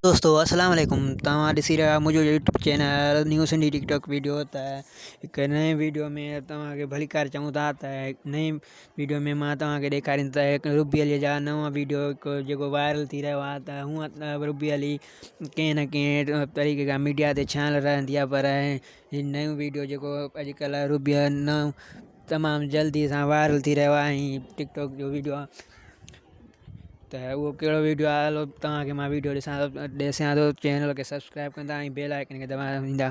दोस्तों अस्सलाम वालेकुम। तव्हां ॾिसी रहिया मुंहिंजो YouTube channel news Sindhi TikTok video. त हिकु नए वीडियो में तव्हांखे भलीकार चऊं था त नई वीडियो में मां तव्हांखे ॾेखारींदुसि त हिकु रुबी अलीअ जा नवां वीडियो हिकु जेको वायरल थी रहियो आहे। त हूअं त रुबी अली कंहिं न कंहिं तरीक़े खां मीडिया ते छानल रहंदी आहे, पर हीउ नयो वीडियो जेको अॼुकल्ह रुबी तमामु जल्दी सां वायरल थी रहियो आहे ऐं टिकटॉक जो वीडियो आहे। त उहो कहिड़ो वीडियो आहे, हलो तव्हांखे मां वीडियो ॾिसां थो। चैनल खे सब्सक्राइब कंदा ऐं बेल आइकन खे दॿाईंदा